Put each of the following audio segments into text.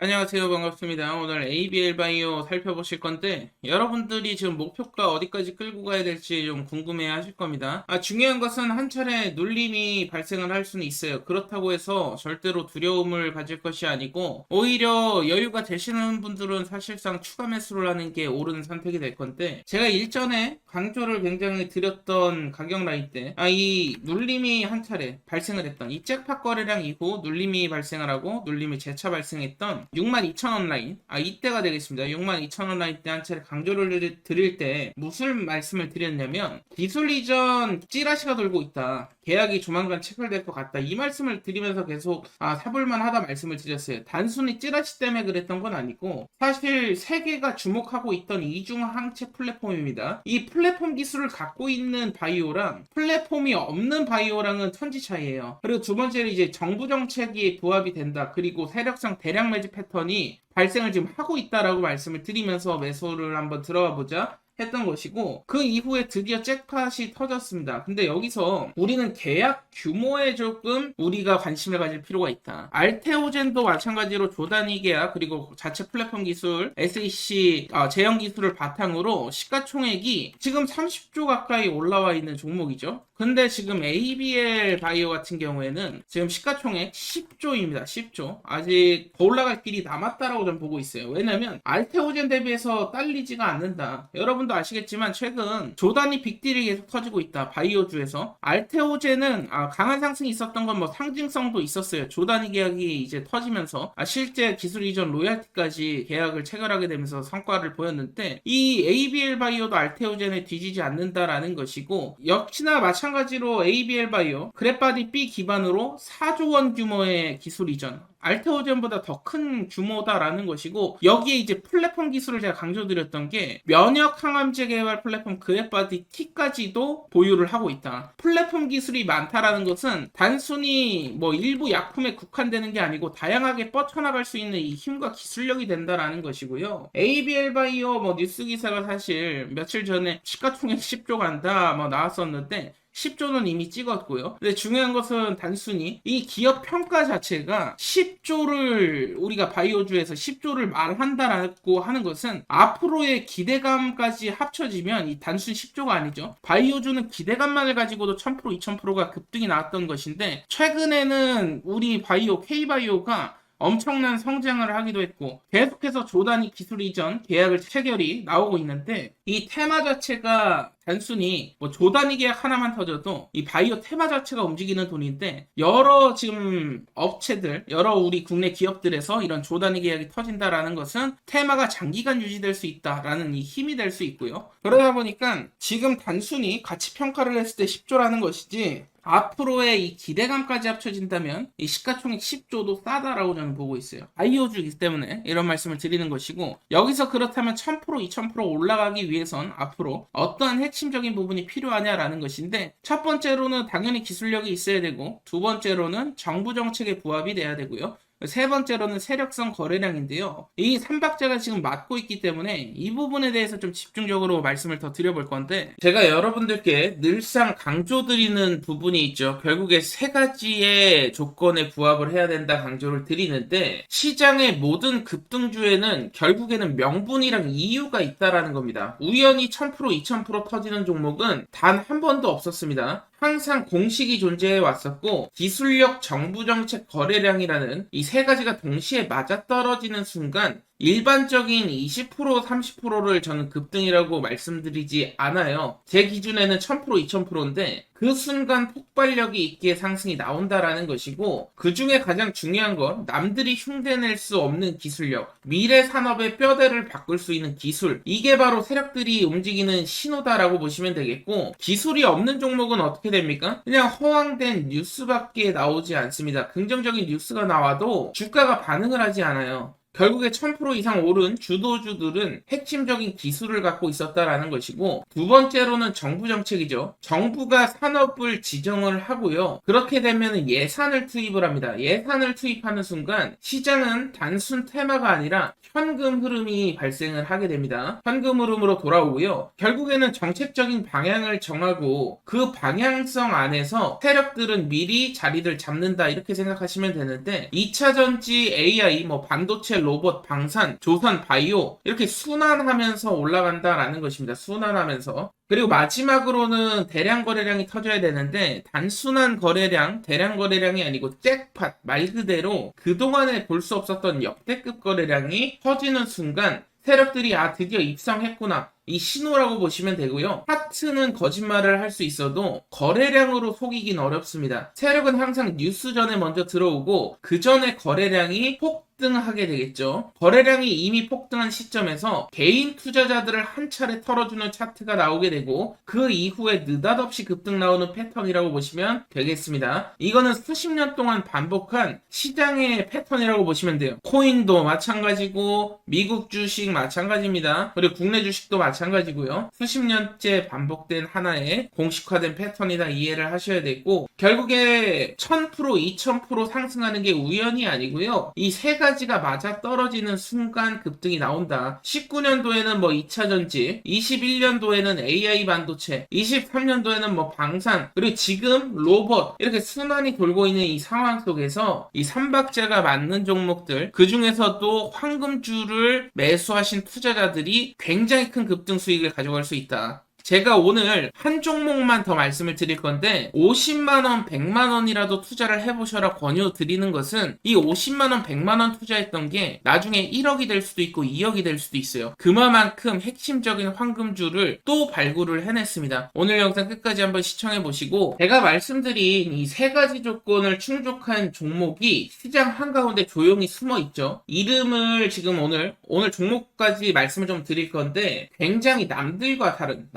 안녕하세요. 반갑습니다. 오늘 ABL 바이오 살펴보실 건데, 여러분들이 지금 목표가 어디까지 끌고 가야 될지 좀 궁금해 하실 겁니다. 중요한 것은 한 차례 눌림이 발생을 할 수는 있어요. 그렇다고 해서 절대로 두려움을 가질 것이 아니고, 오히려 여유가 되시는 분들은 사실상 추가 매수를 하는 게 옳은 선택이 될 건데, 제가 일전에 강조를 굉장히 드렸던 가격 라인 때, 이 눌림이 한 차례 발생을 했던, 이 잭팟 거래량 이후 눌림이 발생을 하고, 눌림이 재차 발생했던 62,000원 라인, 이때가 되겠습니다. 62,000원 라인 때 한 차례 강조를 드릴 때 무슨 말씀을 드렸냐면, 기술 이전 찌라시가 돌고 있다, 계약이 조만간 체결될 것 같다, 이 말씀을 드리면서 계속 사볼만 하다 말씀을 드렸어요. 단순히 찌라시 때문에 그랬던 건 아니고, 사실 세계가 주목하고 있던 이중 항체 플랫폼입니다. 이 플랫폼 기술을 갖고 있는 바이오랑 플랫폼이 없는 바이오랑은 천지 차이예요. 그리고 두 번째는 이제 정부 정책이 부합이 된다, 그리고 세력상 대량 매집 패턴이 발생을 지금 하고 있다라고 말씀을 드리면서 매수를 한번 들어가 보자 했던 것이고, 그 이후에 드디어 잭팟이 터졌습니다. 근데 여기서 우리는 계약 규모에 조금 우리가 관심을 가질 필요가 있다. 알테오젠도 마찬가지로 조단위 계약, 그리고 자체 플랫폼 기술, SEC 제형 기술을 바탕으로 시가총액이 지금 30조 가까이 올라와 있는 종목이죠. 근데 지금 ABL 바이오 같은 경우에는 지금 시가총액 10조입니다. 10조. 아직 더 올라갈 길이 남았다라고 저는 보고 있어요. 왜냐면 알테오젠 대비해서 딸리지가 않는다. 여러분도 아시겠지만 최근 조단위 빅딜이 계속 터지고 있다. 바이오주에서. 알테오젠은 강한 상승이 있었던 건 뭐 상징성도 있었어요. 조단위 계약이 이제 터지면서 실제 기술 이전 로얄티까지 계약을 체결하게 되면서 성과를 보였는데, 이 ABL 바이오도 알테오젠에 뒤지지 않는다라는 것이고, 역시나 마찬가지로 ABL 바이오 그래바디 B 기반으로 4조 원 규모의 기술 이전, 알테오젠보다 더 큰 규모다라는 것이고, 여기에 이제 플랫폼 기술을 제가 강조드렸던 게 면역 항암제 개발 플랫폼 그래바디 T까지도 보유를 하고 있다. 플랫폼 기술이 많다라는 것은 단순히 뭐 일부 약품에 국한되는 게 아니고 다양하게 뻗쳐나갈 수 있는 이 힘과 기술력이 된다라는 것이고요. ABL 바이오 뭐 뉴스 기사가 사실 며칠 전에 시가총액 10조 간다 뭐 나왔었는데, 10조는 이미 찍었고요. 근데 중요한 것은 단순히 이 기업 평가 자체가 10조를, 우리가 바이오주에서 10조를 말한다라고 하는 것은 앞으로의 기대감까지 합쳐지면 이 단순 10조가 아니죠. 바이오주는 기대감만을 가지고도 1000%, 2000%가 급등이 나왔던 것인데, 최근에는 우리 바이오, K바이오가 엄청난 성장을 하기도 했고, 계속해서 조단위 기술 이전 계약을 체결이 나오고 있는데, 이 테마 자체가 단순히 뭐 조단위 계약 하나만 터져도 이 바이오 테마 자체가 움직이는 돈인데, 여러 지금 업체들, 여러 우리 국내 기업들에서 이런 조단위 계약이 터진다라는 것은 테마가 장기간 유지될 수 있다라는 이 힘이 될 수 있고요. 그러다 보니까 지금 단순히 가치 평가를 했을 때 10조라는 것이지, 앞으로의 이 기대감까지 합쳐진다면 이 시가총액 10조도 싸다라고 저는 보고 있어요. 바이오주이기 때문에 이런 말씀을 드리는 것이고, 여기서 그렇다면 1000%, 2000% 올라가기 위해선 앞으로 어떠한 핵심적인 부분이 필요하냐라는 것인데, 첫 번째로는 당연히 기술력이 있어야 되고, 두 번째로는 정부 정책에 부합이 돼야 되고요. 세 번째로는 세력성 거래량인데요. 이 3박자가 지금 맞고 있기 때문에 이 부분에 대해서 좀 집중적으로 말씀을 더 드려볼 건데, 제가 여러분들께 늘상 강조드리는 부분이 있죠. 결국에 세 가지의 조건에 부합을 해야 된다 강조를 드리는데, 시장의 모든 급등주에는 결국에는 명분이랑 이유가 있다라는 겁니다. 우연히 1000%, 2000% 터지는 종목은 단 한 번도 없었습니다. 항상 공식이 존재해 왔었고, 기술력, 정부 정책, 거래량이라는 이 세 가지가 동시에 맞아떨어지는 순간 일반적인 20%, 30%를 저는 급등이라고 말씀드리지 않아요. 제 기준에는 1000%, 2000%인데 그 순간 폭발력이 있게 상승이 나온다라는 것이고, 그 중에 가장 중요한 건 남들이 흉내낼 수 없는 기술력, 미래 산업의 뼈대를 바꿀 수 있는 기술, 이게 바로 세력들이 움직이는 신호다라고 보시면 되겠고, 기술이 없는 종목은 어떻게 됩니까? 그냥 허황된 뉴스밖에 나오지 않습니다. 긍정적인 뉴스가 나와도 주가가 반응을 하지 않아요. 결국에 1000% 이상 오른 주도주들은 핵심적인 기술을 갖고 있었다라는 것이고, 두 번째로는 정부 정책이죠. 정부가 산업을 지정을 하고요. 그렇게 되면 예산을 투입을 합니다. 예산을 투입하는 순간 시장은 단순 테마가 아니라 현금 흐름이 발생을 하게 됩니다. 현금 흐름으로 돌아오고요. 결국에는 정책적인 방향을 정하고 그 방향성 안에서 세력들은 미리 자리를 잡는다, 이렇게 생각하시면 되는데, 2차전지 AI, 반도체 로봇, 방산, 조선, 바이오 이렇게 순환하면서 올라간다라는 것입니다. 순환하면서. 그리고 마지막으로는 대량 거래량이 터져야 되는데 단순한 거래량, 대량 거래량이 아니고 잭팟, 말 그대로 그동안에 볼 수 없었던 역대급 거래량이 터지는 순간 세력들이 드디어 입성했구나. 이 신호라고 보시면 되고요. 하트는 거짓말을 할 수 있어도 거래량으로 속이긴 어렵습니다. 세력은 항상 뉴스 전에 먼저 들어오고 그 전에 거래량이 폭등하게 되겠죠. 거래량이 이미 폭등한 시점에서 개인 투자자들을 한 차례 털어주는 차트가 나오게 되고 그 이후에 느닷없이 급등 나오는 패턴이라고 보시면 되겠습니다. 이거는 수십 년 동안 반복한 시장의 패턴이라고 보시면 돼요. 코인도 마찬가지고 미국 주식 마찬가지입니다. 그리고 국내 주식도 마찬가지고요. 수십 년째 반복된 하나의 공식화된 패턴이다 이해를 하셔야 되고 결국에 1000%, 2000% 상승하는 게 우연이 아니고요. 이 세 가지가 맞아 떨어지는 순간 급등이 나온다. 19년도에는 뭐 2차전지, 21년도에는 AI 반도체, 23년도에는 뭐 방산, 그리고 지금 로봇 이렇게 순환이 돌고 있는 이 상황 속에서 이 삼박자가 맞는 종목들 그 중에서도 황금주를 매수하신 투자자들이 굉장히 큰 급등 수익을 가져갈 수 있다. 제가 오늘 한 종목만 더 말씀을 드릴 건데 50만원, 100만원이라도 투자를 해보셔라 권유드리는 것은 이 50만원, 100만원 투자했던 게 나중에 1억이 될 수도 있고 2억이 될 수도 있어요. 그만큼 핵심적인 황금주를 또 발굴을 해냈습니다. 오늘 영상 끝까지 한번 시청해보시고 제가 말씀드린 이 세 가지 조건을 충족한 종목이 시장 한가운데 조용히 숨어있죠. 이름을 지금 오늘 종목까지 말씀을 좀 드릴 건데 굉장히 남들과 다른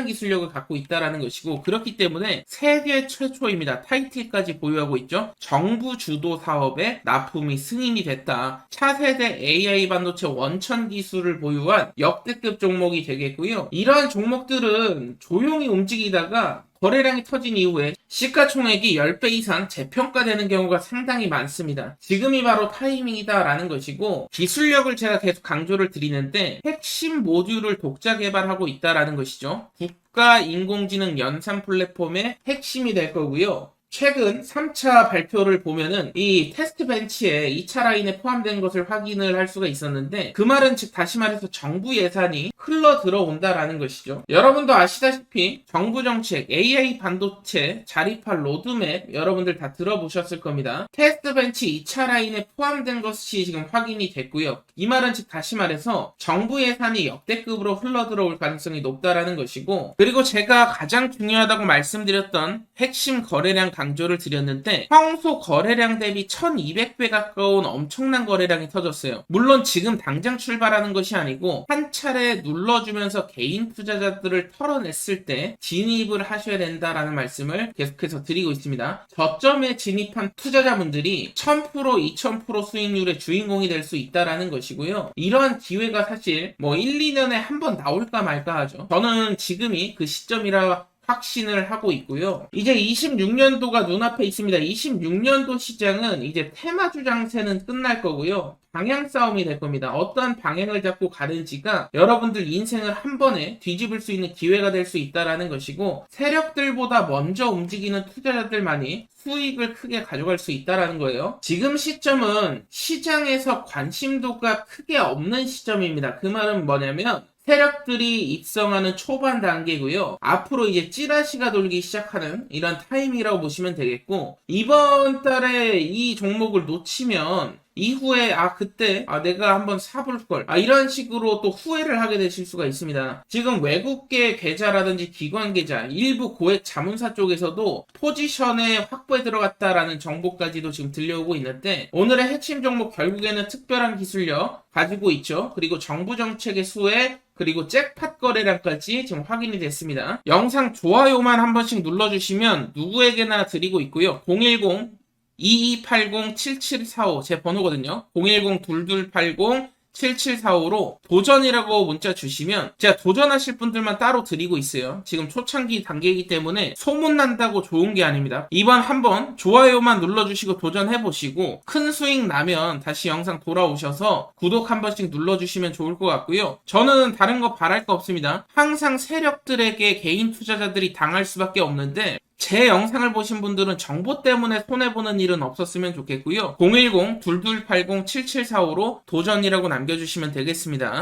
기술력을 갖고 있다는 것이고 그렇기 때문에 세계 최초입니다. 타이틀까지 보유하고 있죠. 정부 주도 사업에 납품이 승인이 됐다. 차세대 AI 반도체 원천 기술을 보유한 역대급 종목이 되겠고요. 이러한 종목들은 조용히 움직이다가 거래량이 터진 이후에 시가총액이 10배 이상 재평가되는 경우가 상당히 많습니다. 지금이 바로 타이밍이다라는 것이고 기술력을 제가 계속 강조를 드리는데 핵심 모듈을 독자 개발하고 있다라는 것이죠. 국가 인공지능 연산 플랫폼의 핵심이 될 거고요. 최근 3차 발표를 보면은 이 테스트 벤치에 2차 라인에 포함된 것을 확인을 할 수가 있었는데 그 말은 즉 다시 말해서 정부 예산이 흘러 들어온다라는 것이죠. 여러분도 아시다시피 정부 정책, AI 반도체, 자립할 로드맵 여러분들 다 들어보셨을 겁니다. 테스트 벤치 2차 라인에 포함된 것이 지금 확인이 됐고요. 이 말은 즉 다시 말해서 정부 예산이 역대급으로 흘러 들어올 가능성이 높다라는 것이고 그리고 제가 가장 중요하다고 말씀드렸던 핵심 거래량 강조를 드렸는데 평소 거래량 대비 1200배 가까운 엄청난 거래량이 터졌어요. 물론 지금 당장 출발하는 것이 아니고 한 차례 눌러주면서 개인 투자자들을 털어냈을 때 진입을 하셔야 된다라는 말씀을 계속해서 드리고 있습니다. 저점에 진입한 투자자분들이 1000%, 2000% 수익률의 주인공이 될 수 있다라는 것이고요. 이러한 기회가 사실 뭐 1, 2년에 한 번 나올까 말까 하죠. 저는 지금이 그 시점이라 확신을 하고 있고요. 이제 26년도가 눈앞에 있습니다. 26년도 시장은 이제 테마주 장세는 끝날 거고요. 방향 싸움이 될 겁니다. 어떠한 방향을 잡고 가는지가 여러분들 인생을 한 번에 뒤집을 수 있는 기회가 될 수 있다는 것이고 세력들보다 먼저 움직이는 투자자들만이 수익을 크게 가져갈 수 있다는 거예요. 지금 시점은 시장에서 관심도가 크게 없는 시점입니다. 그 말은 뭐냐면 세력들이 입성하는 초반 단계고요. 앞으로 이제 찌라시가 돌기 시작하는 이런 타이밍이라고 보시면 되겠고 이번 달에 이 종목을 놓치면 이후에 그때 내가 한번 사볼걸 이런 식으로 또 후회를 하게 되실 수가 있습니다. 지금 외국계 계좌라든지 기관 계좌 일부 고액 자문사 쪽에서도 포지션에 확보에 들어갔다라는 정보까지도 지금 들려오고 있는데 오늘의 핵심 종목 결국에는 특별한 기술력 가지고 있죠. 그리고 정부 정책의 수혜 그리고 잭팟 거래량까지 지금 확인이 됐습니다. 영상 좋아요만 한 번씩 눌러주시면 누구에게나 드리고 있고요. 010-2280-7745 제 번호거든요. 010-2280-7745로 도전이라고 문자 주시면 제가 도전하실 분들만 따로 드리고 있어요. 지금 초창기 단계이기 때문에 소문난다고 좋은 게 아닙니다. 이번 한번 좋아요만 눌러주시고 도전해보시고 큰 수익 나면 다시 영상 돌아오셔서 구독 한 번씩 눌러주시면 좋을 것 같고요. 저는 다른 거 바랄 거 없습니다. 항상 세력들에게 개인 투자자들이 당할 수밖에 없는데 제 영상을 보신 분들은 정보 때문에 손해보는 일은 없었으면 좋겠고요. 010-2280-7745로 도전이라고 남겨주시면 되겠습니다.